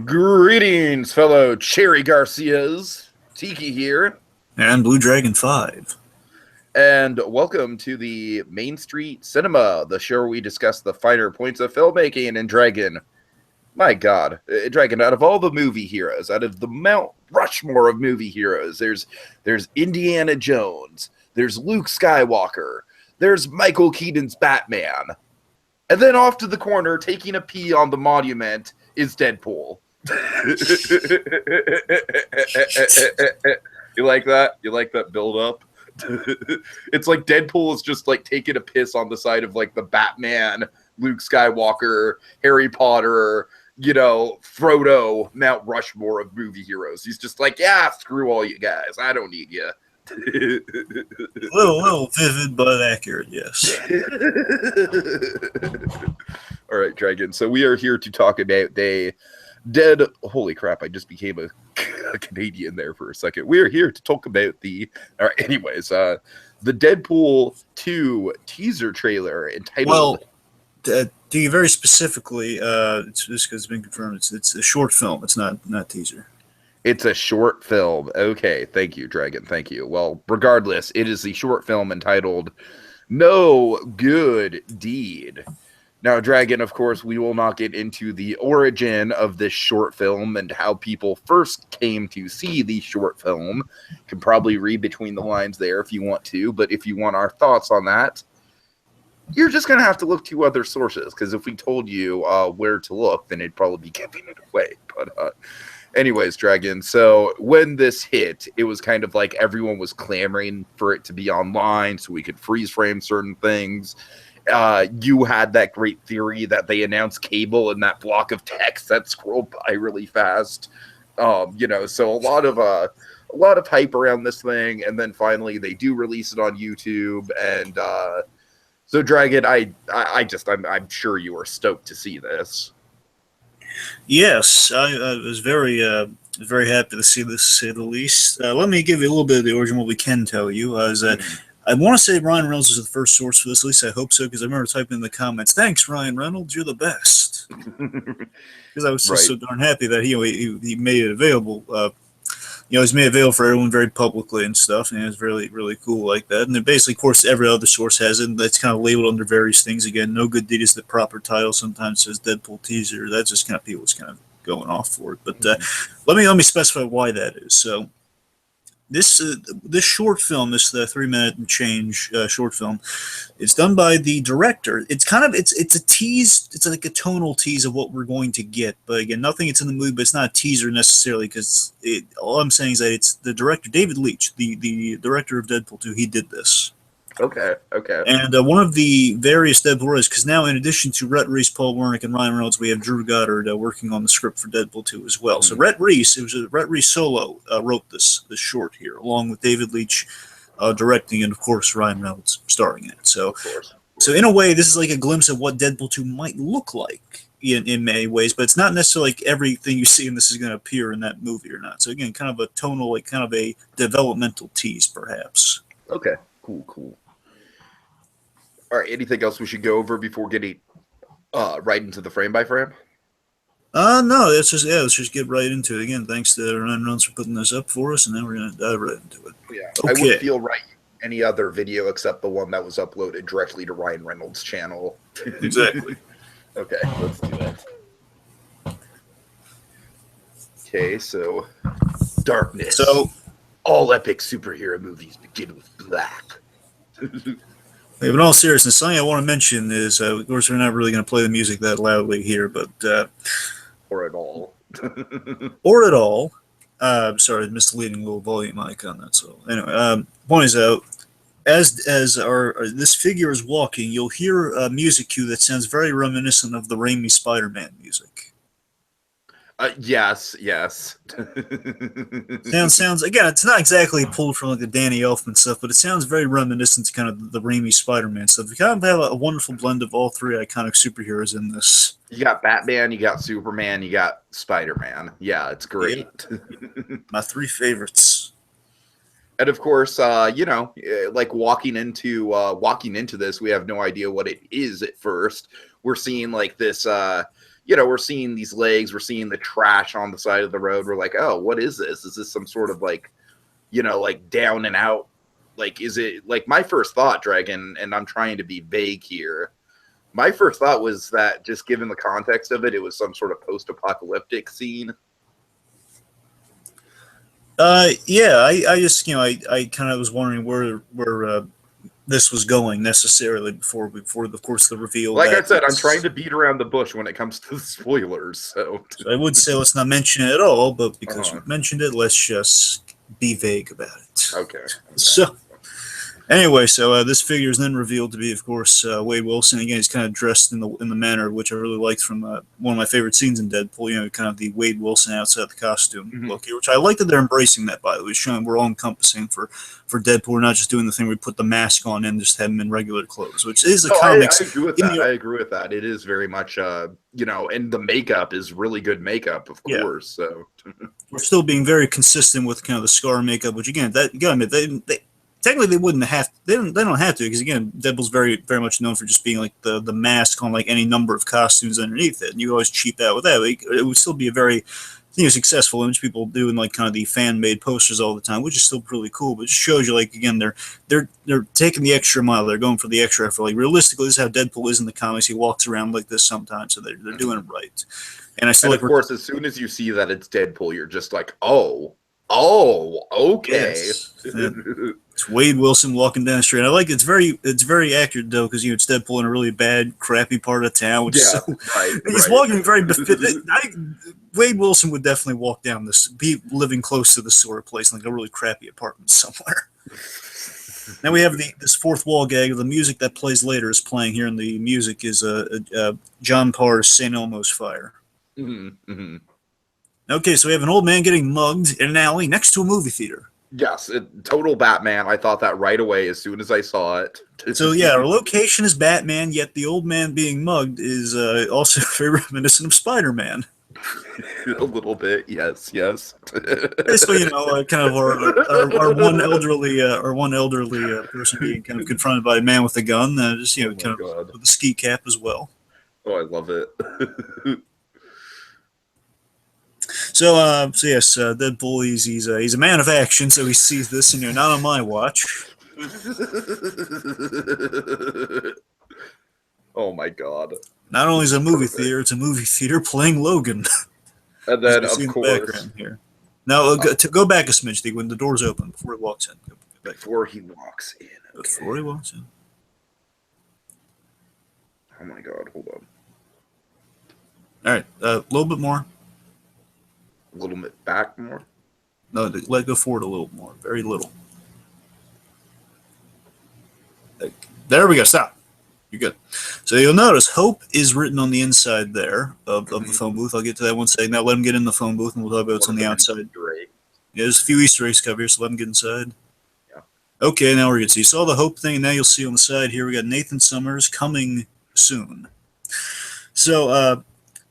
Greetings, fellow Cherry Garcias. Tiki here. And Blue Dragon 5. And welcome to the Main Street Cinema, the show where we discuss the finer points of filmmaking. And Dragon, my God, Dragon, out of all the movie heroes, out of the Mount Rushmore of movie heroes, there's Indiana Jones, there's Luke Skywalker, there's Michael Keaton's Batman, and then off to the corner, taking a pee on the monument, is Deadpool. You like that? You like that build up? It's like Deadpool is just like taking a piss on the side of like the Batman, Luke Skywalker, Harry Potter, Frodo, Mount Rushmore of movie heroes. He's just like, yeah, screw all you guys. I don't need you. A little vivid, but accurate, yes. All right, Dragon. So we are here to talk about holy crap, I just became a Canadian there for a second. We are here to talk about the Deadpool 2 teaser trailer entitled... Well, to be very specifically, it's just because it's been confirmed, it's a short film. It's not teaser. It's a short film. Okay, thank you, Dragon. Thank you. Well, regardless, it is the short film entitled No Good Deed. Now, Dragon, of course, we will not get into the origin of this short film and how people first came to see the short film. You can probably read between the lines there if you want to, but if you want our thoughts on that, you're just going to have to look to other sources, because if we told you where to look, then it'd probably be giving it away. But anyways, Dragon, so when this hit, it was kind of like everyone was clamoring for it to be online so we could freeze frame certain things. You had that great theory that they announced cable in that block of text that scrolled by really fast. So a lot of hype around this thing, and then finally they do release it on YouTube. And so, Dragon, I'm sure you were stoked to see this. Yes, I was very happy to see this, to say the least. Let me give you a little bit of the origin. What we can tell you is that I want to say Ryan Reynolds is the first source for this. At least I hope so, because I remember typing in the comments, "Thanks, Ryan Reynolds, you're the best." Because I was just so darn happy that he made it available. He's made it available for everyone very publicly and stuff, and it was really, really cool like that. And then basically, of course, every other source has it. That's kind of labeled under various things. Again, No Good Deed is the proper title. Sometimes it says Deadpool teaser. That's just kind of people's kind of going off for it. But let me specify why that is. So this short film, this 3-minute and change short film, it's done by the director. It's a tease. It's like a tonal tease of what we're going to get. But again, nothing. It's in the movie, but it's not a teaser necessarily, because all I'm saying is that it's the director, David Leitch, the director of Deadpool 2. He did this. Okay. And one of the various Deadpool writers, because now in addition to Rhett Reese, Paul Wernick, and Ryan Reynolds, we have Drew Goddard working on the script for Deadpool 2 as well. So Rhett Reese solo wrote this short here, along with David Leitch directing, and of course Ryan Reynolds starring in it. So in a way, this is like a glimpse of what Deadpool 2 might look like in many ways, but it's not necessarily like everything you see in this is going to appear in that movie or not. So again, kind of a tonal, like kind of a developmental tease, perhaps. Okay, cool. All right, anything else we should go over before getting right into the frame by frame? No, let's just get right into it. Again, thanks to Ryan Reynolds for putting this up for us, and then we're going to dive right into it. Yeah, okay. I would feel right any other video except the one that was uploaded directly to Ryan Reynolds' channel. Exactly. Okay, let's do that. Okay, so darkness. So all epic superhero movies begin with black. But in all seriousness, something I want to mention is, of course, we're not really going to play the music that loudly here, but or at all. Sorry, misleading little volume icon. That's all. Anyway, point is out, as this figure is walking, you'll hear a music cue that sounds very reminiscent of the Raimi Spider-Man music. Yes. sounds again. It's not exactly pulled from like the Danny Elfman stuff, but it sounds very reminiscent to kind of the Raimi Spider-Man stuff. You kind of have a wonderful blend of all three iconic superheroes in this. You got Batman, you got Superman, you got Spider-Man. Yeah, it's great. Yeah. My three favorites. And of course, like walking into this, we have no idea what it is at first. We're seeing like this. we're seeing these legs, we're seeing the trash on the side of the road. We're like, oh, what is this? Is this some sort of like, like down and out? Like, is it like my first thought, Dragon, and I'm trying to be vague here. My first thought was that just given the context of it, it was some sort of post-apocalyptic scene. Yeah, I just, I kind of was wondering where this was going necessarily before, of course, the reveal. Like I said, I'm trying to beat around the bush when it comes to the spoilers. So I would say let's not mention it at all, but because you mentioned it, let's just be vague about it. Okay. So anyway, so this figure is then revealed to be, of course, Wade Wilson. Again, he's kind of dressed in the manner which I really liked from one of my favorite scenes in Deadpool. Kind of the Wade Wilson outside the costume look here, which I like that they're embracing that. By the way, showing we're all encompassing for Deadpool. We're not just doing the thing where we put the mask on and just have him in regular clothes, which is the comics. I agree with that. I agree with that. It is very much, and the makeup is really good makeup, of course. So we're still being very consistent with kind of the scar makeup, which again, that you gotta admit, they technically they wouldn't have. They don't have to because again, Deadpool's very very much known for just being like the mask on like any number of costumes underneath it, and you always cheap out with that. Like, it would still be a very successful image people do in like kind of the fan made posters all the time, which is still really cool. But it just shows you like again they're taking the extra mile. They're going for the extra effort. Like realistically, this is how Deadpool is in the comics. He walks around like this sometimes, so they're doing it right. And I still of course, as soon as you see that it's Deadpool, you're just like, oh, okay. Yes. It's Wade Wilson walking down the street. I like it's very accurate though because it's Deadpool in a really bad, crappy part of town. Which is he's walking very. Wade Wilson would definitely walk down this, be living close to this sort of place, like a really crappy apartment somewhere. Now we have this fourth wall gag. The music that plays later is playing here, and the music is John Parr's St. Elmo's Fire. Mm-hmm, mm-hmm. Okay, so we have an old man getting mugged in an alley next to a movie theater. Yes, total Batman. I thought that right away as soon as I saw it. So yeah, our location is Batman, yet the old man being mugged is also very reminiscent of Spider-Man. A little bit, yes. Basically, kind of our one elderly person being kind of confronted by a man with a gun, just kind of with a ski cap as well. Oh, I love it. So yes, Deadpool. He's a man of action, so he sees this, and not on my watch. Oh my god! Not only is it a movie theater, it's a movie theater playing Logan. And then, of course, here. Now go back a smidge, when the door's open before he walks in. Before he walks in. Okay. Before he walks in. Oh my god! Hold on. All right, a little bit more. A little bit back more? No, let go forward a little more. Very little. There we go. Stop. You're good. So you'll notice Hope is written on the inside there of the phone booth. I'll get to that one second. Now let him get in the phone booth, and we'll talk about what's on the outside. Yeah, there's a few Easter eggs covered here, so let him get inside. Yeah. Okay, now we're good. So you saw the Hope thing, and now you'll see on the side here we got Nathan Summers coming soon. So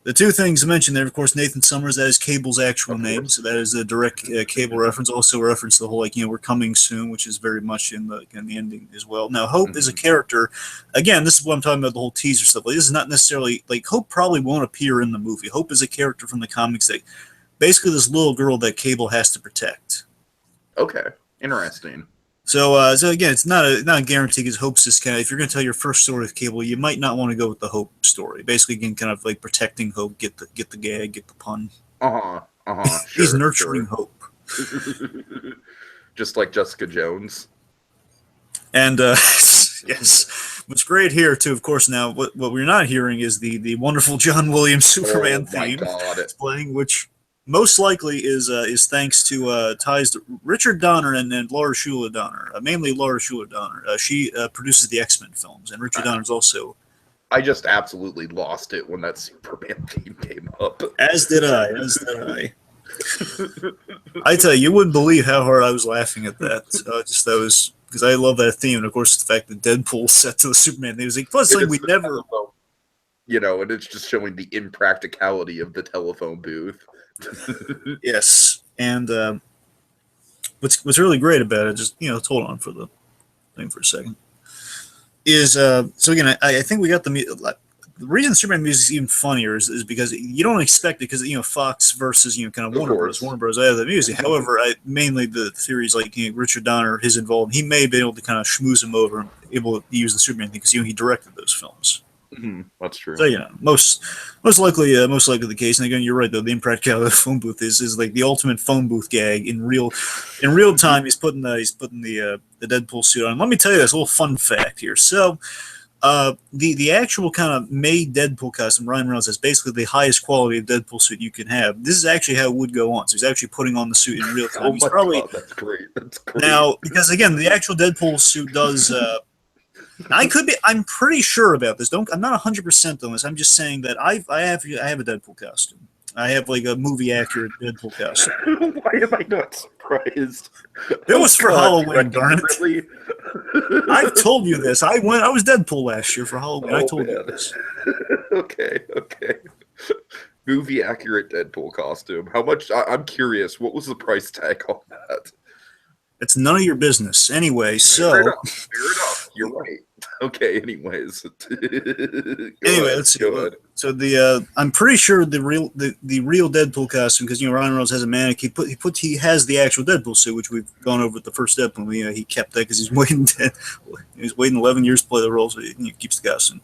the two things mentioned there, of course, Nathan Summers, that is Cable's actual name, so that is a direct Cable reference. Also a reference to the whole, we're coming soon, which is very much in the ending as well. Now, Hope is a character, again, this is what I'm talking about, the whole teaser stuff. Like, this is not necessarily, Hope probably won't appear in the movie. Hope is a character from the comics that, basically this little girl that Cable has to protect. Okay, interesting. So again, it's not a guarantee because Hope's this kind of, if you're going to tell your first story with Cable, you might not want to go with the Hope story. Basically, again, kind of like protecting Hope, get the gag, get the pun. He's nurturing Hope. Just like Jessica Jones. And yes, what's great here too, of course. Now, what we're not hearing is the wonderful John Williams Superman theme playing, which most likely is thanks to ties to Richard Donner and Laura Schuler Donner, mainly Laura Schuler Donner. She produces the X-Men films, and Richard Donner's also. I just absolutely lost it when that Superman theme came up. As did I. I tell you, you wouldn't believe how hard I was laughing at that. That was because I love that theme, and of course the fact that Deadpool set to the Superman theme was like, plus like we never. And it's just showing the impracticality of the telephone booth. Yes, and what's really great about it, just hold on for the thing for a second, is so again I think we got the the reason Superman music is even funnier is because you don't expect it because Fox versus kind of Of Warner Bros. course. Warner Bros. I have the music. However, mainly the theories like Richard Donner, his involvement, he may have been able to kind of schmooze him over and able to use the Superman thing because he directed those films. That's true. So most likely the case. And again, you're right though. The impracticality of the phone booth is like the ultimate phone booth gag in real time. He's putting the Deadpool suit on. Let me tell you this little fun fact here. So the actual kind of made Deadpool costume, Ryan Reynolds has basically the highest quality of Deadpool suit you can have. This is actually how it would go on. So he's actually putting on the suit in real time. Oh He's my probably god, that's great. That's great. now because again the actual Deadpool suit does. I could be. I'm pretty sure about this. I'm not 100% on this. I'm just saying that I have a Deadpool costume. I have like a movie accurate Deadpool costume. Why am I not surprised? It was for Halloween, Greg, darn it. Really? I've told you this. I was Deadpool last year for Halloween. I told you this. Okay. Movie accurate Deadpool costume. How much? I'm curious. What was the price tag on that? It's none of your business. Anyway, so Fair enough. You're right. Okay. Anyways. let's see. So I'm pretty sure the real Deadpool costume because Ryan Reynolds has a mannequin. He has the actual Deadpool suit, which we've gone over with the first Deadpool. He kept that because he's waiting 11 years to play the role, so he keeps the costume.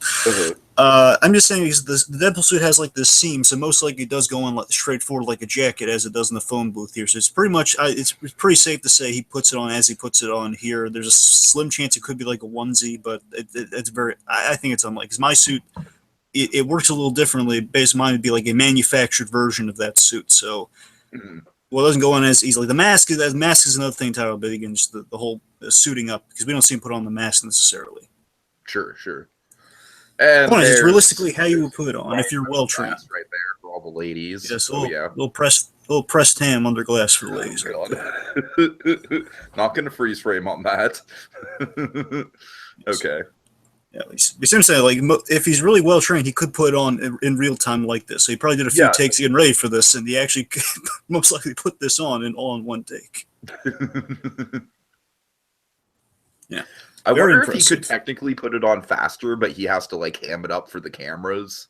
I'm just saying because the Deadpool suit has like this seam, so most likely it does go on like straightforward like a jacket as it does in the phone booth here. So it's pretty much it's pretty safe to say he puts it on as he puts it on here. There's a slim chance it could be like a onesie, but it's very. I think it's unlikely because my suit. It works a little differently. Based mine would be like a manufactured version of that suit. So, well, it doesn't go on as easily. The mask is another thing, Tyler. But again, just the whole suiting up because we don't see him put on the mask necessarily. Sure. And point is realistically how you would put it on if you're well trained. Right there for all the ladies. Yes, little pressed ham under glass for the ladies. Not going to freeze frame on that. Okay. Yeah, we seem to say like if he's really well trained, he could put it on in real time like this. So he probably did a few takes getting ready for this, and he actually most likely put this on all in one take. Yeah, I wonder if he could technically put it on faster, but he has to like ham it up for the cameras.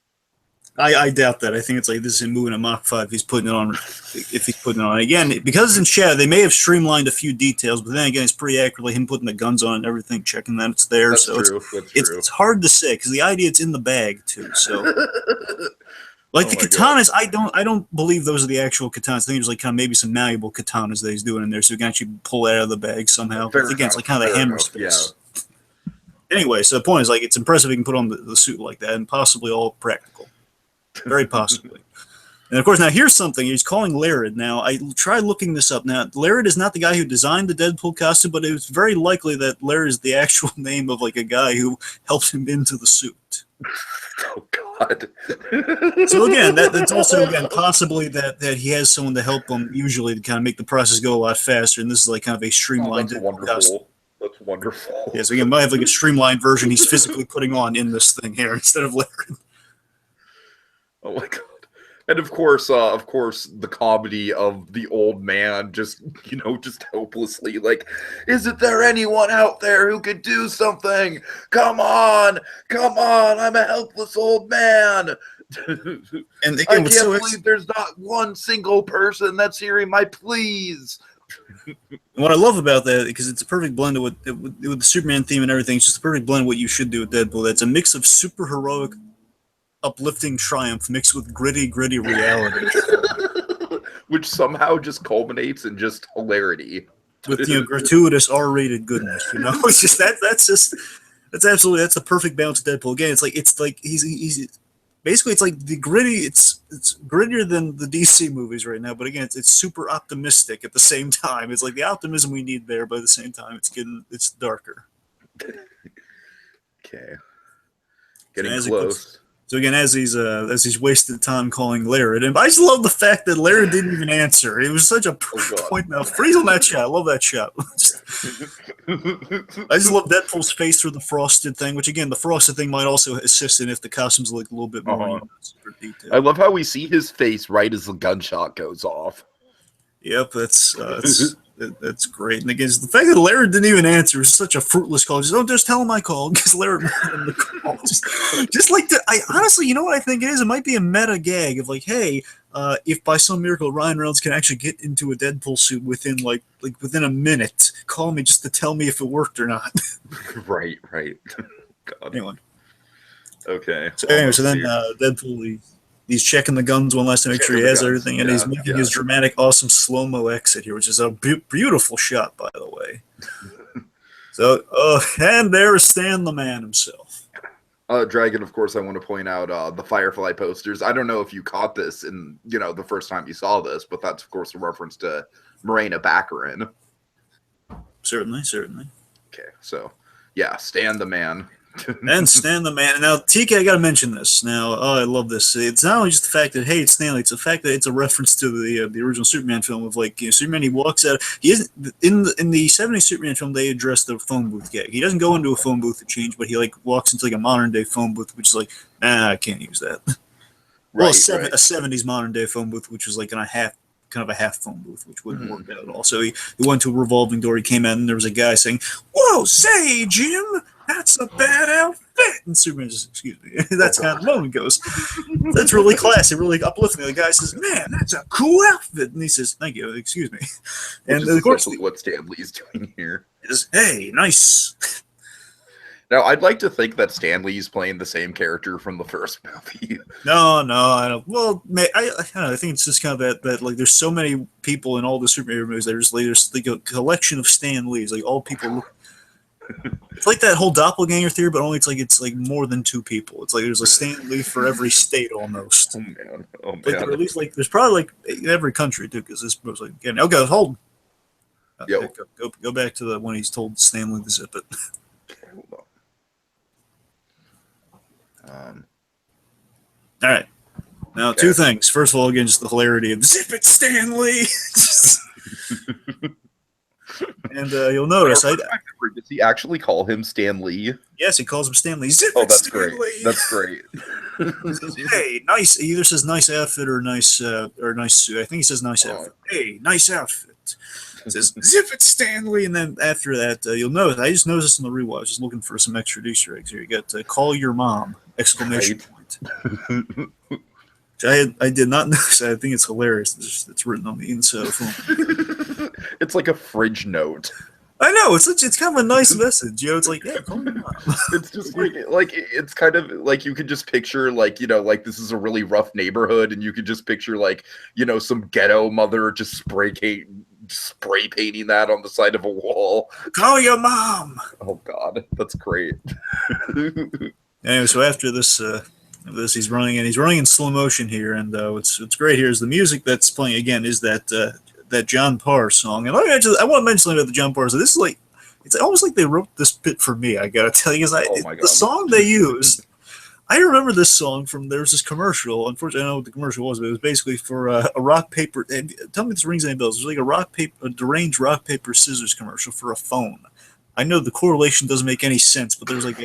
I doubt that. I think it's like this is him moving a Mach 5. He's putting it on. If he's putting it on again, because it's in shadow, they may have streamlined a few details, but then again, it's pretty accurately him putting the guns on and everything, checking that it's there. That's so true. It's hard to say because the idea it's in the bag too. So, like the katanas, God. I don't believe those are the actual katanas. I think there's like kind of maybe some malleable katanas that he's doing in there, so he can actually pull it out of the bag somehow. But again, it's like kind of the hammer space. Yeah. Anyway, so the point is like it's impressive he can put on the suit like that, and possibly all practical. Very possibly. And of course, now here's something. He's calling Laird. Now, I tried looking this up. Now, Laird is not the guy who designed the Deadpool costume, but it was very likely that Laird is the actual name of like a guy who helped him into the suit. Oh, God. So again, that's also possibly that he has someone to help him usually to kind of make the process go a lot faster. And this is like kind of a streamlined costume. That's wonderful. Yeah, so again, might have like a streamlined version he's physically putting on in this thing here instead of Laird. Oh my God. And of course, the comedy of the old man just hopelessly like, isn't there anyone out there who could do something? Come on, I'm a helpless old man. And again, I can't believe there's not one single person that's hearing my pleas. What I love about that, because it's a perfect blend of with the Superman theme and everything, it's just a perfect blend of what you should do with Deadpool. That's a mix of super heroic uplifting triumph mixed with gritty reality, which somehow just culminates in just hilarity with gratuitous R-rated goodness. It's just that's the perfect balance of Deadpool. Again, it's like he's basically it's like the gritty. It's grittier than the DC movies right now, but again, it's super optimistic at the same time. It's like the optimism we need there, but at the same time, it's darker. Okay, getting close. So again, as he's wasted time calling Laird, and I just love the fact that Laird didn't even answer. It was such a point. Now freeze on that shot. I love that shot. I just love Deadpool's face through the frosted thing, which again, the frosted thing might also assist in if the costumes look a little bit more super detailed. I love how we see his face right as the gunshot goes off. Yep, that's That's great. And again, the fact that Laird didn't even answer is such a fruitless call. Just tell him I called because Laird wanted him to call. Just like that. I honestly, you know what I think it is? It might be a meta gag of like, hey, if by some miracle Ryan Reynolds can actually get into a Deadpool suit within like within a minute, call me just to tell me if it worked or not. Right. God. Anyway. Okay. So anyway, so then Deadpool he's checking the guns one last to make sure he has everything, and he's making his dramatic, awesome slow-mo exit here, which is a beautiful shot, by the way. So, and there is Stan the Man himself. Dragon, of course, I want to point out the Firefly posters. I don't know if you caught this in, the first time you saw this, but that's, of course, a reference to Morena Baccarin. Certainly. Okay, so, yeah, Stan the Man. And Stan the Man. Now, TK, I got to mention this. Now, I love this. It's not only just the fact that, hey, it's Stanley. It's the fact that it's a reference to the original Superman film of, like, Superman, he walks out. He isn't, in the 70s Superman film, they address the phone booth gag. He doesn't go into a phone booth to change, but he, like, walks into, like, a modern-day phone booth, which is like, I can't use that. Well, a 70s modern-day phone booth, which was, like, kind of a half phone booth, which wouldn't work out at all. So he went to a revolving door. He came out, and there was a guy saying, "Whoa, say, Jim, that's a bad outfit." And Superman just, excuse me. That's how the moment goes. That's really classy, really uplifting. The guy says, "Man, that's a cool outfit." And he says, "Thank you, excuse me." And of course, what Stan Lee's doing here is, "Hey, nice." Now, I'd like to think that Stan Lee's playing the same character from the first movie. No, I don't. Well, I don't know. I think it's just kind of that like there's so many people in all the superhero movies. There's like a collection of Stan Lees. Like all people look. It's like that whole doppelganger theory, but only it's like more than two people. It's like there's a Stan Lee for every state almost. Oh man! Like, or at least like there's probably like in every country too, because this was like again. Okay, hold. Go back to the when he's told Stan Lee to zip it. Hold on. All right. Now, two things. First of all, again, just the hilarity of "Zip it, Stan Lee." And you'll notice, does he actually call him Stan Lee? Yes, he calls him Stan Lee. Zip it, that's Stan great. Lee. That's great. Hey, nice. He either says nice outfit or nice suit. I think he says nice outfit. Hey, nice outfit. It says "Zip it, Stan Lee," and then after that, you'll notice. I just noticed in the rewatch, just looking for some extra Easter eggs here. You got "Call your mom!" exclamation point. Which I did not notice. I think it's hilarious. It's written on the inside of the phone. It's like a fridge note. I know it's kind of a nice message. It's like, yeah, call your mom. It's just like it's kind of like you could just picture like like this is a really rough neighborhood, and you could just picture like some ghetto mother just spray painting that on the side of a wall. Call your mom. Oh God, that's great. Anyway, so after this, he's running in slow motion here, and what's great here is the music that's playing again is that John Parr song. And I want to mention something about the John Parr. So this is like, it's almost like they wrote this bit for me. I gotta tell you, because the song they used. I remember this song from there was this commercial. Unfortunately, I don't know what the commercial was, but it was basically for a rock paper. Tell me if this rings any bells. It was like a deranged rock paper scissors commercial for a phone. I know the correlation doesn't make any sense, but there's like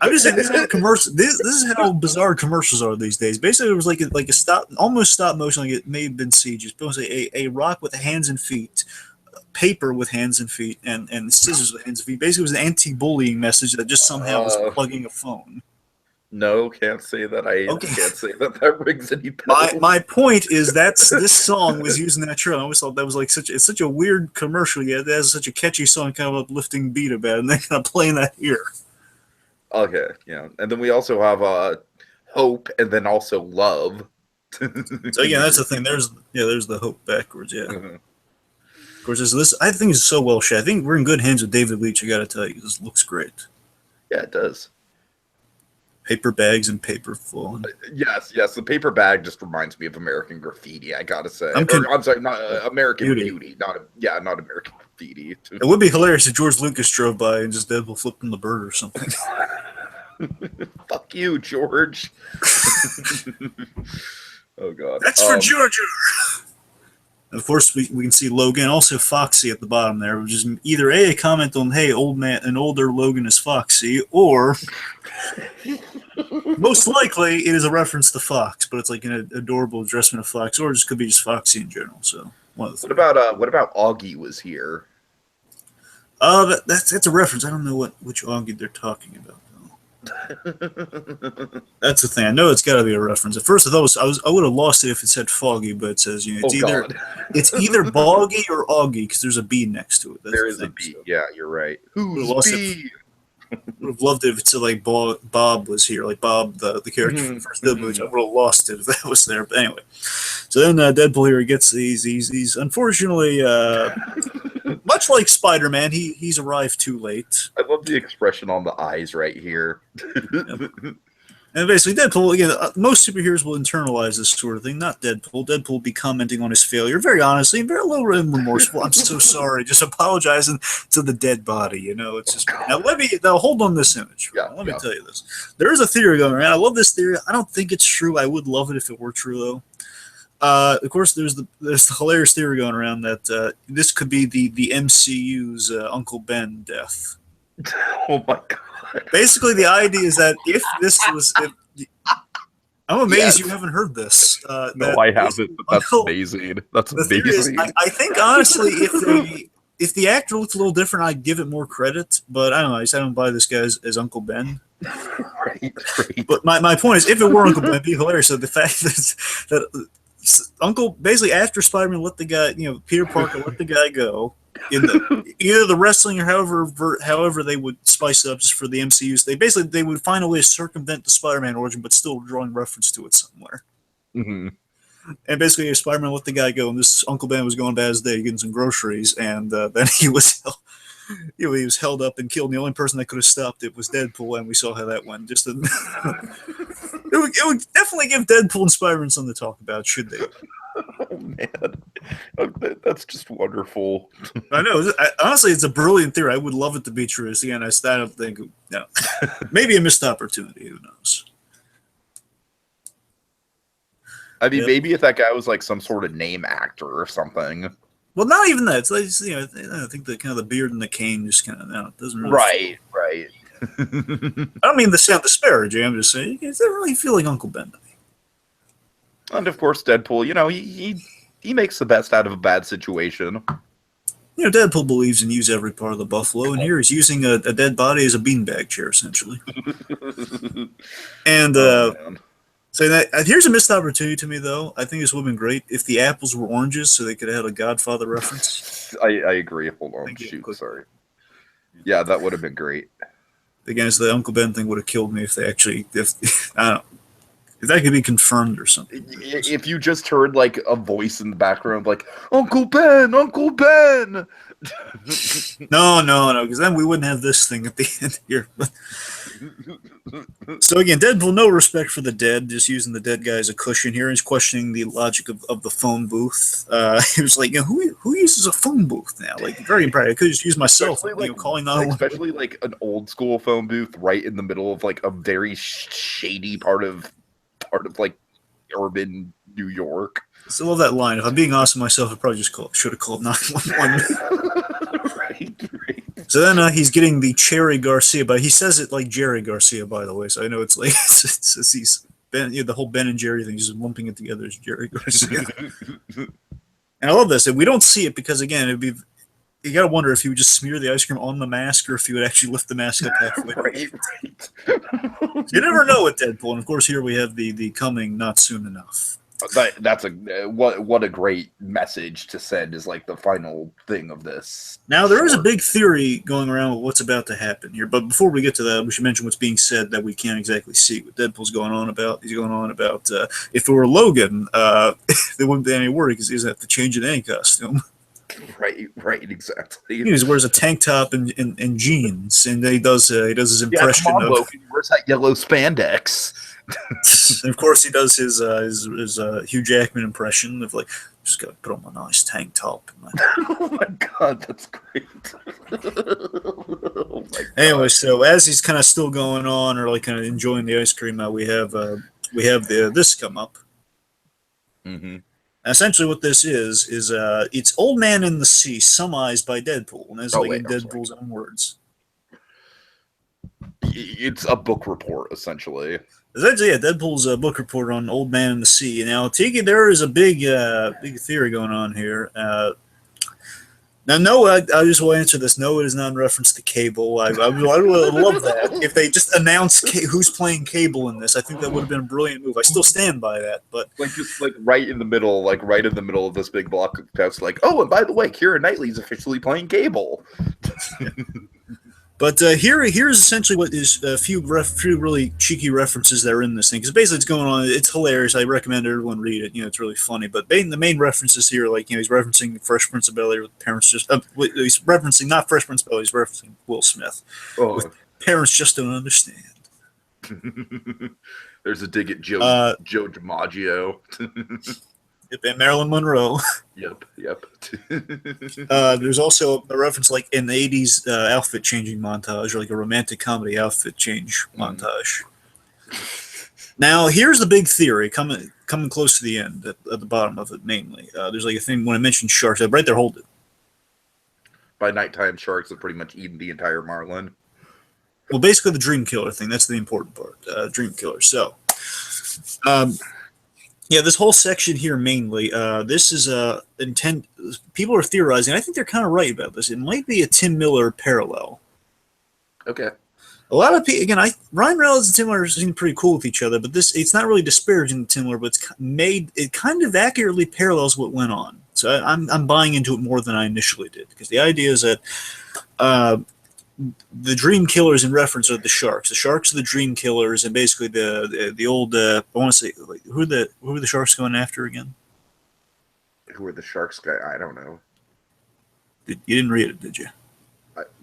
I'm just saying this is how commercial. This is how bizarre commercials are these days. Basically, it was like a almost stop motion. Like it may have been CG. It was a rock with hands and feet, paper with hands and feet, and scissors with hands and feet. Basically, it was an anti-bullying message that just somehow was plugging a phone. No, can't say that. Can't say that rings any bells. My point is this song was used in that show. I always thought that was like such a weird commercial. Yeah, it has such a catchy song, kind of uplifting beat about it, and they're kind of playing that here. Okay, yeah, and then we also have hope, and then also love. So yeah, that's the thing. There's the hope backwards. Yeah. Mm-hmm. Of course, this I think is so well shot. I think we're in good hands with David Leitch. I got to tell you, this looks great. Yeah, it does. Paper bags and paper full. Yes. The paper bag just reminds me of American Graffiti. I gotta say. I'm sorry, not American Beauty. Not American Graffiti. It would be hilarious if George Lucas drove by and just Deadpool flipped him the bird or something. Fuck you, George. Oh God. That's for Georgia. Of course, we can see Logan, also Foxy at the bottom there, which is either a comment on, hey, an older Logan is Foxy, or most likely it is a reference to Fox, but it's like an adorable addressment of Fox, or it just could be just Foxy in general. So One of the What three. about Augie was here? That's a reference. I don't know which Augie they're talking about. That's the thing. I know it's got to be a reference. At first, I would have lost it if it said Foggy, but it says Oh God, it's either Boggy or Augie because there's a B next to it. That's there the is a thing. B. So Yeah, you're right. would have Who's lost it. B? Would have loved it if it said like Bob was here, like Bob the character from the first Deadpool. I would have lost it if that was there. But anyway, so then Deadpool here gets these unfortunately. Much like Spider-Man, he's arrived too late. I love the expression on the eyes right here. Yep. And basically, Deadpool, again, most superheroes will internalize this sort of thing, not Deadpool. Deadpool will be commenting on his failure very honestly and very little remorseful. I'm so sorry. Just apologizing to the dead body, It's just. Now hold on this image. Yeah, Let me tell you this. There is a theory going around. I love this theory. I don't think it's true. I would love it if it were true, though. Of course, there's the hilarious theory going around that this could be the MCU's Uncle Ben death. Oh my God. Basically, the idea is that if this was, I'm amazed you haven't heard this. No, I haven't. But that's amazing. That's amazing. I think honestly, if the actor looked a little different, I'd give it more credit. But I don't know. I don't buy this guy as Uncle Ben. Right. But my point is, if it were Uncle Ben, it'd be hilarious. So the fact that Uncle basically after Spider-Man let the guy, Peter Parker let the guy go. In either the wrestling or however they would spice it up just for the MCUs, they would find a way to circumvent the Spider-Man origin, but still drawing reference to it somewhere. Mm-hmm. And basically, Spider-Man let the guy go, and this Uncle Ben was going about his day getting some groceries, and then he was held up and killed. And the only person that could have stopped it was Deadpool, and we saw how that went. It would definitely give Deadpool and Spider-Man something to talk about, should they? Oh man, that's just wonderful. I know. Honestly, it's a brilliant theory. I would love it to be true. Again, I don't think. No, maybe a missed opportunity. Who knows? I mean, maybe if that guy was like some sort of name actor or something. Well, not even that. It's like, I think the kind of the beard and the cane just kind of doesn't really. Right. I don't mean to sound disparaging. I'm just saying it doesn't really feel like Uncle Ben to me. And of course, Deadpool. He makes the best out of a bad situation. Deadpool believes in use every part of the buffalo, and here he's using a dead body as a beanbag chair, essentially. And so here's a missed opportunity to me, though. I think this would have been great if the apples were oranges, so they could have had a Godfather reference. I agree. Hold on, sorry. Yeah, that would have been great. Again, the Uncle Ben thing would have killed me if I don't know. If that could be confirmed or something. If you just heard like a voice in the background, like Uncle Ben, Uncle Ben. No, because then we wouldn't have this thing at the end here. So again, Deadpool, no respect for the dead, just using the dead guy as a cushion here. He's questioning the logic of the phone booth. He was like, who uses a phone booth now? Like, very impressive. I could just use myself, calling 911. Especially like an old school phone booth right in the middle of like a very shady part of like urban New York. I still love that line. If I'm being honest with myself, I probably just should have called 911. Right. So then he's getting the Cherry Garcia, but he says it like Jerry Garcia, by the way. So I know it's like he's Ben, the whole Ben and Jerry thing. He's just lumping it together as Jerry Garcia. And I love this. And we don't see it because again, you got to wonder if he would just smear the ice cream on the mask or if he would actually lift the mask up halfway. Right. You never know with Deadpool. And of course, here we have the coming not soon enough. That's what a great message to send is like the final thing of this. Now there is a big theory going around with what's about to happen here, but before we get to that, we should mention what's being said that we can't exactly see. What Deadpool's going on about? He's going on about if it were Logan, there wouldn't be any worry because he doesn't have to change in any costume. Right, exactly. He wears a tank top and jeans, and he does his impression come on, of. Logan, where's that yellow spandex? And of course, he does his Hugh Jackman impression of like, just gotta put on my nice tank top. Oh my god, that's great. Oh my god. Anyway, so as he's kind of still going on, or like kind of enjoying the ice cream, we have this come up. Mm-hmm. Essentially, what this is it's Old Man in the Sea, summarized by Deadpool, and that's in Deadpool's own words. It's a book report, essentially. Essentially, yeah, Deadpool's a book report on Old Man in the Sea. Now, Tiki, there is a big theory going on here. Now, no, I just will answer this. No, it is not in reference to Cable. I would love that if they just announced who's playing Cable in this. I think that would have been a brilliant move. I still stand by that, but Like just like right in the middle, of this big block of text, like, oh, and by the way, Keira Knightley's officially playing Cable. But here's essentially what is a few really cheeky references that are in this thing. Because basically, it's going on. It's hilarious. I recommend everyone read it. It's really funny. But the main references here, like he's referencing Fresh Prince of Bel-Air with parents just. He's referencing not Fresh Prince of Bel-Air. He's referencing Will Smith with Oh, parents just don't understand. there's a dig at Joe DiMaggio. And Marilyn Monroe. Yep. There's also a reference like in the '80s outfit changing montage, or like a romantic comedy outfit change montage. Now, here's the big theory coming close to the end at the bottom of it. Mainly, there's like a thing when I mentioned sharks. Right there, hold it. By nighttime, sharks have pretty much eaten the entire marlin. Well, basically the dream killer thing. That's the important part. Dream killer. So, yeah, this whole section here mainly. This is intent. People are theorizing. I think they're kind of right about this. It might be a Tim Miller parallel. Okay. A lot of people, again, Ryan Reynolds and Tim Miller seem pretty cool with each other, but it's not really disparaging Tim Miller, but it kind of accurately parallels what went on. So I'm buying into it more than I initially did, because the idea is that the dream killers in reference are the sharks. The sharks are the dream killers, and basically the old I want to say, like, who are the sharks going after again? Who are the sharks guy? I don't know. You didn't read it, did you?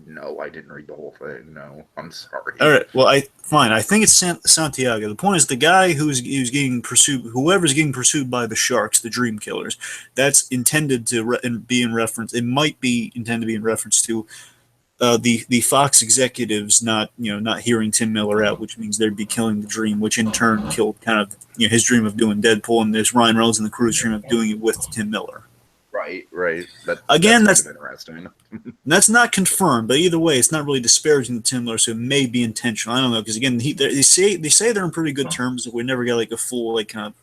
No, I didn't read the whole thing. No, I'm sorry. All right. Well, fine. I think it's Santiago. The point is the guy who's getting pursued, whoever's getting pursued by the sharks, the dream killers. That's intended to be in reference. It might be intended to be in reference to the Fox executives not hearing Tim Miller out, which means they'd be killing the dream, which in turn killed kind of his dream of doing Deadpool, and there's Ryan Reynolds and the crew's dream of doing it with Tim Miller. Right. That's kind of interesting. That's not confirmed, but either way, it's not really disparaging the Tim Miller, so it may be intentional. I don't know, because again, they say they're in pretty good terms. We never got like a full kind of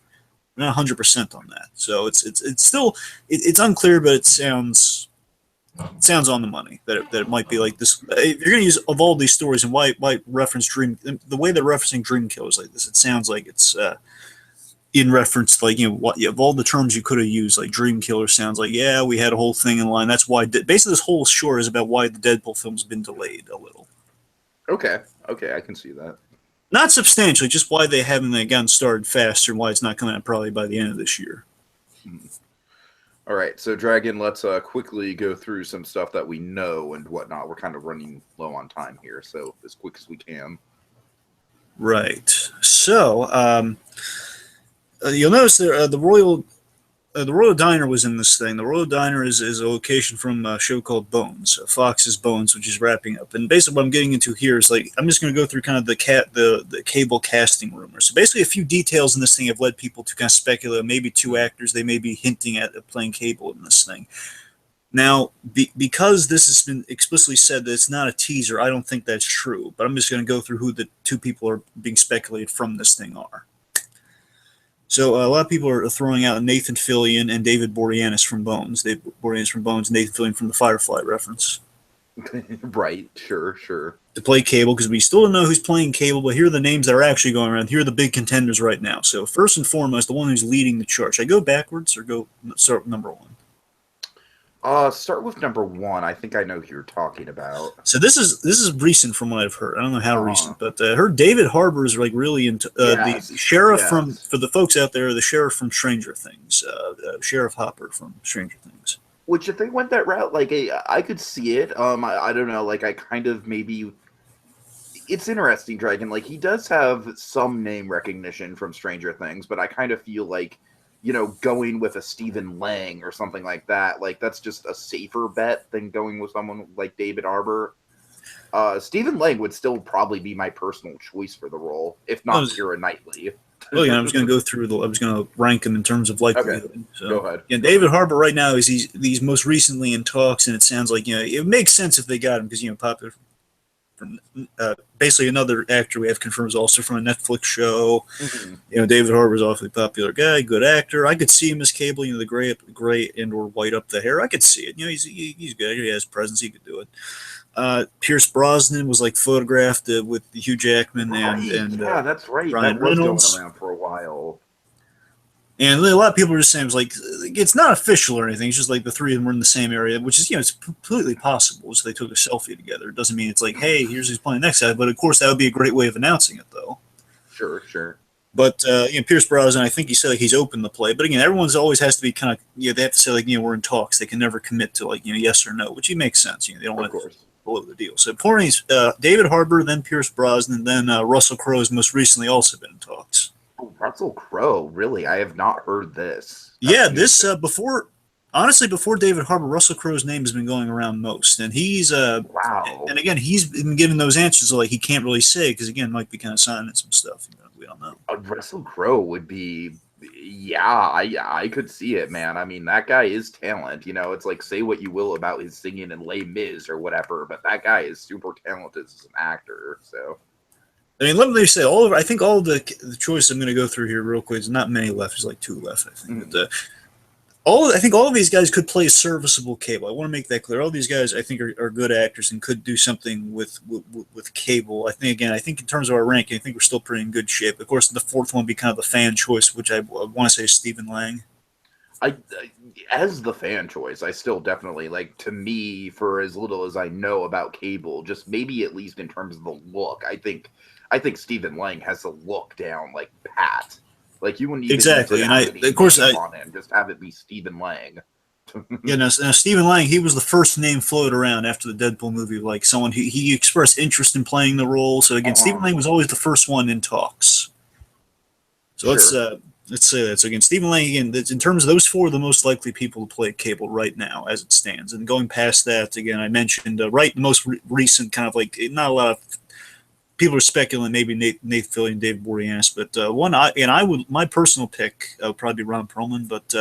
not 100% on that. So it's still it's unclear, but it sounds on the money that it might be like this. If you're going to use of all these stories and why reference dream, the way they're referencing dream killers like this, it sounds like it's in reference to, like, of all the terms you could have used, like dream killer sounds like, yeah, we had a whole thing in line. That's why basically this whole short is about why the Deadpool film's been delayed a little. Okay, I can see that. Not substantially, just why they haven't gotten started faster and why it's not coming out probably by the end of this year. All right, so Dragon, let's quickly go through some stuff that we know and whatnot. We're kind of running low on time here, so as quick as we can. Right. So, you'll notice the Royal Diner was in this thing. The Royal Diner is a location from a show called Bones, Fox's Bones, which is wrapping up. And basically, what I'm getting into here is, like, I'm just going to go through kind of the Cable casting rumors. So basically, a few details in this thing have led people to kind of speculate. Maybe two actors they may be hinting at playing Cable in this thing. Now, because this has been explicitly said that it's not a teaser, I don't think that's true. But I'm just going to go through who the two people are being speculated from this thing are. So a lot of people are throwing out Nathan Fillion and David Boreanaz from Bones. David Boreanaz from Bones, Nathan Fillion from the Firefly reference. Right, sure. To play Cable, because we still don't know who's playing Cable, but here are the names that are actually going around. Here are the big contenders right now. So first and foremost, the one who's leading the charge. Should I go backwards or start with number one? Start with number one. I think I know who you're talking about. So this is recent from what I've heard. I don't know how recent, but I heard David Harbour is like really into the sheriff from, for the folks out there, the sheriff from Stranger Things, Sheriff Hopper from Stranger Things. Which, if they went that route, like, I could see it. I don't know. Like, I kind of maybe. It's interesting, Dragon. Like, he does have some name recognition from Stranger Things, but I kind of feel like, going with a Stephen Lang or something like that, like, that's just a safer bet than going with someone like David Harbour. Stephen Lang would still probably be my personal choice for the role, if not Keira Knightley. Oh yeah, I was going to go through I was going to rank them in terms of likelihood. Okay. So, go ahead. Yeah, David Harbour right now is he's most recently in talks, and it sounds like it makes sense if they got him because popular basically another actor we have confirmed is also from a Netflix show. Hmm. David Harbour's awfully popular guy, good actor. I could see him as Cable. The gray and or white up the hair. I could see it. He's good. He has presence. He could do it. Pierce Brosnan was like photographed with Hugh Jackman Right. and Yeah, that's right. Ryan That was going Reynolds. around for a while. And a lot of people are just saying it's not official or anything. It's just like the three of them were in the same area, which is it's completely possible. So they took a selfie together. It doesn't mean it's like, hey, here's who's playing next guy. But of course, that would be a great way of announcing it, though. Sure, sure. But Pierce Brosnan, I think he said like he's open to play. But again, everyone's always has to be kind of they have to say like we're in talks. They can never commit to like yes or no, which makes sense. They don't want to blow the deal. So according to David Harbour, then Pierce Brosnan, then Russell Crowe has most recently also been in talks. Oh, Russell Crowe, really? I have not heard this. This before David Harbour, Russell Crowe's name has been going around most, and he's wow. And again, he's been given those answers like he can't really say because again, might be kind of signing some stuff. We don't know. Russell Crowe would be, yeah, I could see it, man. I mean, that guy is talent. It's like say what you will about his singing in Les Mis or whatever, but that guy is super talented as an actor. So. I mean, let me say I think all of the choices I'm going to go through here real quick. There's not many left. There's like 2 left, I think. But, I think all of these guys could play serviceable Cable. I want to make that clear. All these guys, I think, are good actors and could do something with Cable. I think in terms of our ranking, I think we're still pretty in good shape. Of course, the fourth one would be kind of the fan choice, which I want to say is Stephen Lang. As the fan choice, I still definitely to me, for as little as I know about Cable, just maybe at least in terms of the look, I think Stephen Lang has the look down pat. You wouldn't even exactly, and of course on it, just have it be Stephen Lang. Now Stephen Lang, he was the first name floated around after the Deadpool movie, like someone he expressed interest in playing the role. So again, Stephen Lang was always the first one in talks. So sure. Let's say that. So again, Stephen Lang, again, in terms of those 4, the most likely people to play Cable right now as it stands. And going past that, again, I mentioned the most recent kind of not a lot of people are speculating maybe Nate Fillion and David Boreanaz, but my personal pick would probably be Ron Perlman. But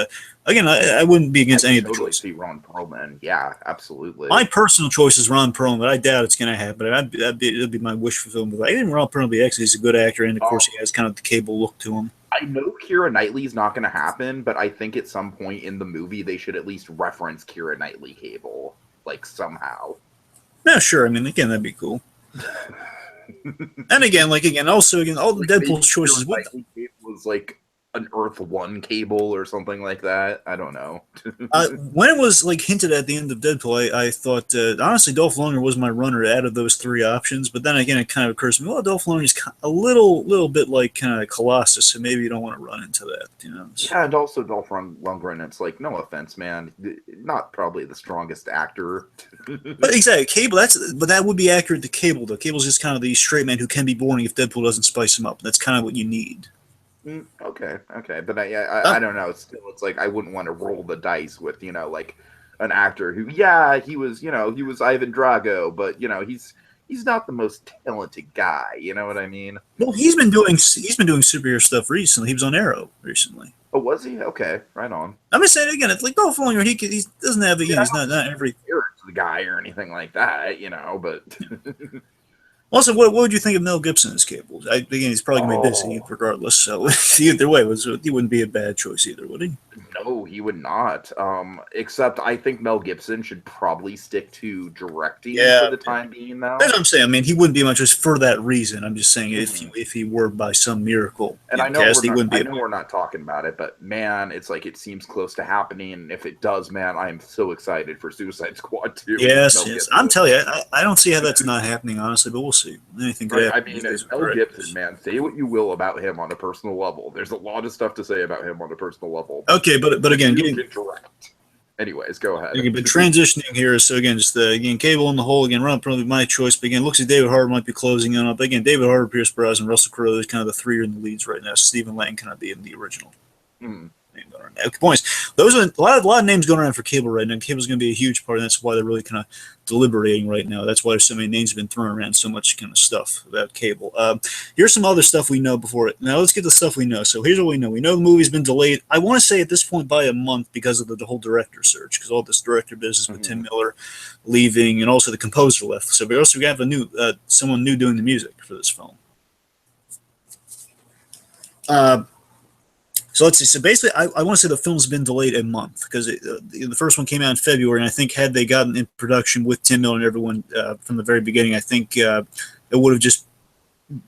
again, I wouldn't be against any of the choices. See Ron Perlman, yeah, absolutely. My personal choice is Ron Perlman, but I doubt it's going to happen. That'd be my wish fulfillment. But I think Ron Perlman would be excellent. He's a good actor, and of course, he has kind of the Cable look to him. I know Keira Knightley's not going to happen, but I think at some point in the movie they should at least reference Keira Knightley Cable, somehow. Yeah, sure. I mean, again, that'd be cool. And again, all the Deadpool's choices was an Earth 1 Cable or something like that. I don't know. When it was hinted at the end of Deadpool, I thought honestly Dolph Lundgren was my runner out of those 3 options. But then again, it kind of occurs to me, well, Dolph Lundgren's a little bit like kind of Colossus, so maybe you don't want to run into that. Yeah, and also Dolph Lundgren. It's no offense, man, not probably the strongest actor. But exactly, Cable. But that would be accurate to Cable though. Cable's just kind of the straight man who can be boring if Deadpool doesn't spice him up. That's kind of what you need. Okay, but I don't know. Still, it's I wouldn't want to roll the dice with an actor who he was Ivan Drago, but he's not the most talented guy. You know what I mean? Well, he's been doing superhero stuff recently. He was on Arrow recently. Oh, was he? Okay, right on. I'm just saying again, it's Dolph Lundgren. He doesn't have he's not every the guy or anything like that, but. Also, what would you think of Mel Gibson as Cable? Again, he's probably going to be busy regardless. So either way, he wouldn't be a bad choice either, would he? No, he would not. Except I think Mel Gibson should probably stick to directing for the time being now. That's what I'm saying. I mean, he wouldn't be my choice for that reason. I'm just saying if he were by some miracle and I know we're not talking about it, but man, it's it seems close to happening. And if it does, man, I am so excited for Suicide Squad 2. Yes. I'm telling you, I don't see how that's not happening, honestly, but we'll see. Anything could happen. I mean, Mel Gibson, man, say what you will about him on a personal level. There's a lot of stuff to say about him on a personal level. Okay, but again, direct. Anyways, go ahead. Okay, but transitioning here, so again, just Cable in the hole again. Ron probably my choice, but again, looks like David Harbour might be closing in up. Again, David Harbour, Pierce Brosnan, Russell Crowe, is kind of the 3 are in the leads right now. Stephen Lang cannot be in the original. named on our now. Points. Those are a lot of names going around for Cable right now. Cable's going to be a huge part, and that's why they're really kind of deliberating right now. That's why there's so many names been thrown around, so much kind of stuff about Cable. Here's some other stuff we know before it. Now let's get the stuff we know. So here's what we know. We know the movie's been delayed. I want to say at this point by a month because of the whole director search, because all this director business with Tim Miller leaving, and also the composer left. So we also have a new someone new doing the music for this film. So let's see. So basically, I want to say the film's been delayed a month because the first one came out in February, and I think had they gotten in production with Tim Miller and everyone from the very beginning, I think it would have just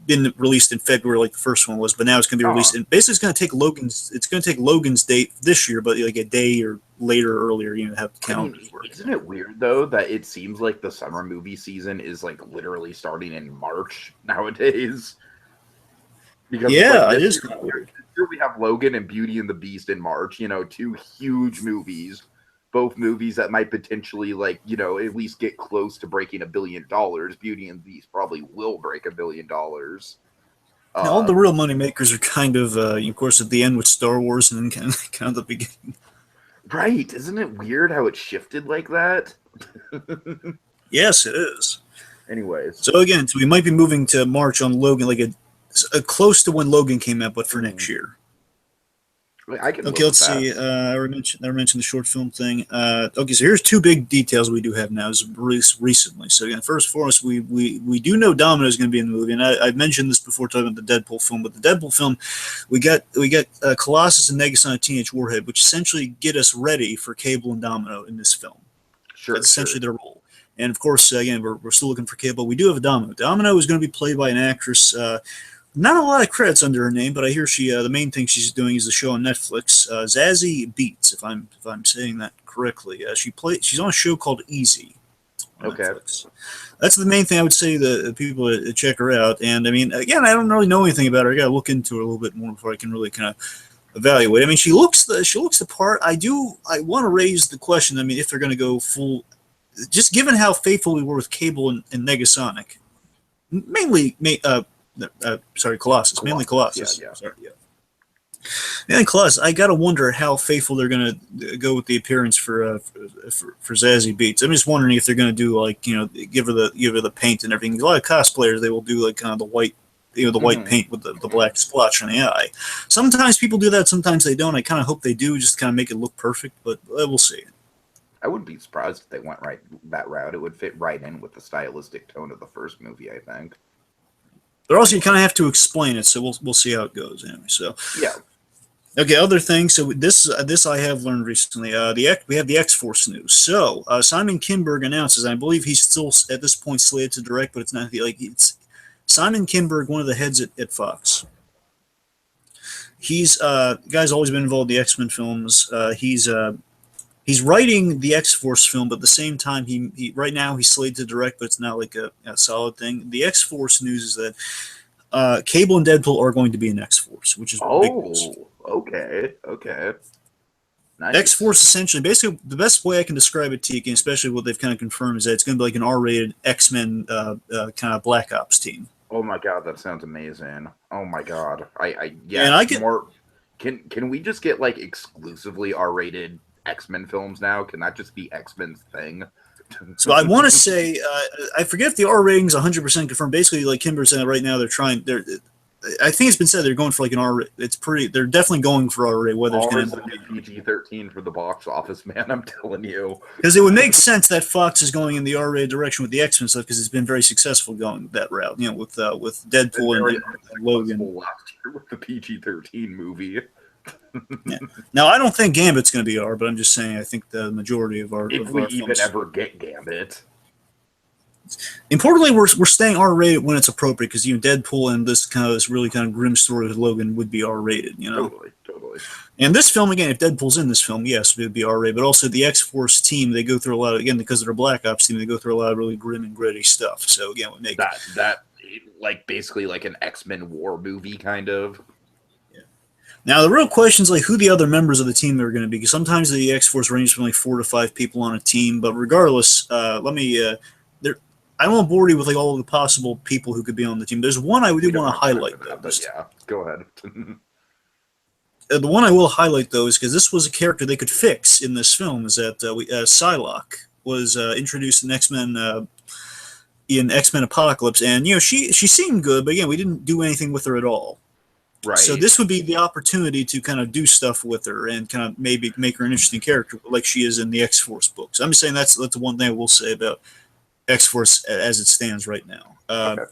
been released in February like the first one was. But now it's going to be released, and basically it's going to take Logan's. It's going to take Logan's date this year, but like a day or later or earlier, have the calendars work. Isn't it weird though that it seems like the summer movie season is like literally starting in March nowadays? Because it is kind of weird. Here we have Logan and Beauty and the Beast in March, two huge movies, both movies that might potentially at least get close to breaking $1 billion. Beauty and the Beast probably will break $1 billion. Now, all the real money makers are kind of course, at the end with Star Wars and then kind of the beginning. Right. Isn't it weird how it shifted like that? Yes, it is. Anyways. So again, we might be moving to March on Logan, like close to when Logan came out, but for next year. I can okay, let's see. I mentioned the short film thing. Okay, so here's two big details we do have now. Is released recently. So again, first and foremost, we do know Domino is going to be in the movie, and I've mentioned this before talking about the Deadpool film. But the Deadpool film, we got Colossus and Negasonic Teenage Warhead, which essentially get us ready for Cable and Domino in this film. Sure, that's essentially their role. And of course, again, we're still looking for Cable. We do have a Domino. Domino is going to be played by an actress. Not a lot of credits under her name, but I hear the main thing she's doing is the show on Netflix, Zazie Beetz, if I'm saying that correctly. She's on a show called Easy. Okay, Netflix. That's the main thing I would say the people to check her out. And I mean, again, I don't really know anything about her. I got to look into her a little bit more before I can really kind of evaluate. I mean, she looks the part. I want to raise the question. I mean, if they're going to go full, just given how faithful we were with Cable and Negasonic, mainly. Colossus. Mainly Colossus. Yeah. Sorry, yeah. Mainly Colossus. I gotta wonder how faithful they're gonna go with the appearance for Zazie Beetz. I'm just wondering if they're gonna do give her the paint and everything. A lot of cosplayers they will do like kind of the white, the white paint with the black splotch on the eye. Sometimes people do that. Sometimes they don't. I kind of hope they do, just kind of make it look perfect. But we'll see. I wouldn't be surprised if they went that route. It would fit right in with the stylistic tone of the first movie, I think. But also, you kind of have to explain it, so we'll see how it goes anyway. So yeah. Okay, other things. So this I have learned recently. We have the X-Force news. So Simon Kinberg announces, and I believe he's still at this point slated to direct, but it's not it's Simon Kinberg, one of the heads at Fox. He's guy's always been involved in the X-Men films. He's writing the X-Force film, but at the same time, he right now he's slated to direct, but it's not like a solid thing. The X-Force news is that Cable and Deadpool are going to be in X-Force, which is big news. Okay. Nice. X-Force essentially, basically, the best way I can describe it to you, especially what they've kind of confirmed, is that it's going to be like an R-rated X-Men kind of Black Ops team. Oh my god, that sounds amazing! Oh my god, Can we just get like exclusively R-rated X-Men films now? Can that just be X-Men's thing? So I want to say, I forget if the R rating is 100% confirmed. Basically, like Kimber said, right now I think it's been said they're going for like an R. They're definitely going for R rating. Whether it's going to be PG-13 for the box office, man, I'm telling you. Because it would make sense that Fox is going in the R-rated direction with the X-Men stuff because it's been very successful going that route. With Deadpool and Logan. Last year with the PG-13 movie. Yeah. Now I don't think Gambit's going to be R, but I'm just saying I think the majority of our if we even ever get Gambit. Importantly, we're staying R-rated when it's appropriate because Deadpool and this really kind of grim story with Logan would be R-rated. Totally. And this film again, if Deadpool's in this film, yes, it would be R-rated. But also the X-Force team, they go through a lot of because they're a Black Ops team, they go through a lot of really grim and gritty stuff. So again, we make that like basically like an X-Men war movie kind of. Now, the real question is like who the other members of the team are going to be, because sometimes the X-Force ranges from like 4 to 5 people on a team. But regardless, I don't want to bore you with like all of the possible people who could be on the team. There's one I do want to highlight, though. But yeah, go ahead. The one I will highlight though is because this was a character they could fix in this film. Is that Psylocke was introduced in X Men Apocalypse, and she seemed good, but again we didn't do anything with her at all. So Right. this would be the opportunity to kind of do stuff with her and kind of maybe make her an interesting character, like she is in the X Force books. I'm just saying that's the one thing I will say about X Force as it stands right now. Okay.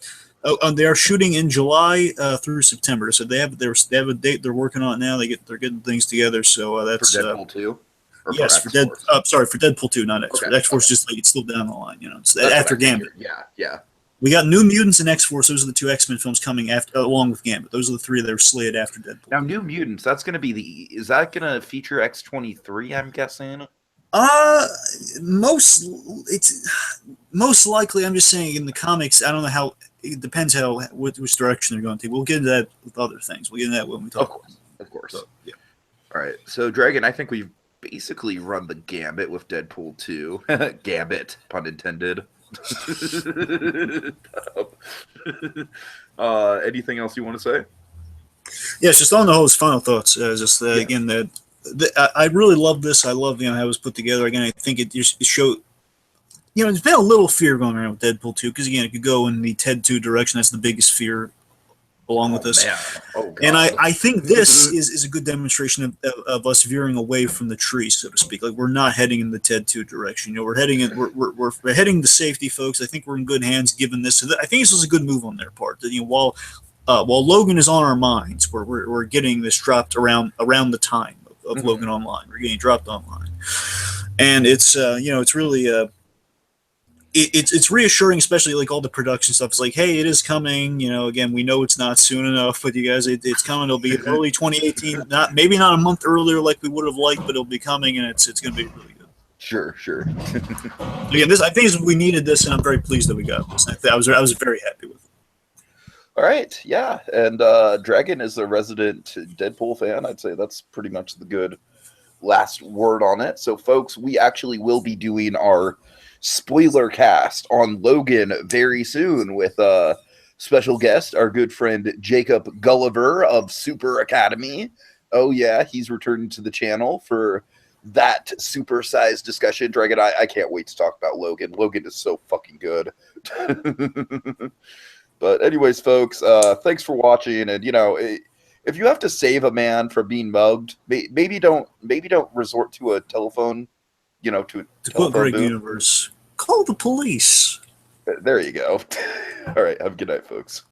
They are shooting in July through September, so they have a date they're working on it now. They're getting things together, so For that's Deadpool 2 or for yes for X Force? Sorry, for Deadpool 2, not X Okay. Force. X Force Okay. just like it's still down the line, It's That's what I after Gambit. figured. Yeah. Yeah. We got New Mutants and X Force. Those are the two X Men films coming after, along with Gambit. Those are the three that are slated after Deadpool. Now, New Mutants. That's going to be the. Is that going to feature X-23? I'm guessing. Uh, most it's most likely. I'm just saying in the comics. I don't know how. It depends which direction they're going to. We'll get into that with other things. We'll get into that when we talk. Of course. Of course. So, yeah. All right. So, Dragon, I think we've basically run the gambit with Deadpool 2. Gambit, pun intended. Anything else you want to say? Yeah, it's just on the host final thoughts. Just Yeah. again I really love this. I love how it was put together. Again, I think it just showed. There's been a little fear going around with Deadpool 2 because again, it could go in the Ted 2 direction. That's the biggest fear along with this. Man. Oh, God. And I think this is a good demonstration of us veering away from the tree, so to speak. Like we're not heading in the Ted 2 direction. We're heading in, we're heading to safety, folks. I think we're in good hands given this. I think this was a good move on their part. While Logan is on our minds, we're getting this dropped around the time of Mhm. Logan Online. We're getting dropped online, and it's it's really. It's reassuring, especially like all the production stuff. It's like, hey, it is coming. Again, we know it's not soon enough, but you guys, it's coming. It'll be early 2018. Maybe not a month earlier like we would have liked, but it'll be coming, and it's going to be really good. Sure. Again, I think we needed this, and I'm very pleased that we got this. I was very happy with it. All right. Yeah. And Dragon is a resident Deadpool fan. I'd say that's pretty much the good last word on it. So, folks, we actually will be doing our spoiler cast on Logan very soon with a special guest, our good friend Jacob Gulliver of Super Academy. Oh yeah, he's returning to the channel for that super-sized discussion. Dragon, I can't wait to talk about Logan. Logan is so fucking good. But anyways, folks, thanks for watching. And if you have to save a man from being mugged, maybe don't resort to a telephone. To a To quote telephone Greg booth. Universe, call the police. There you go. All right. Have a good night, folks.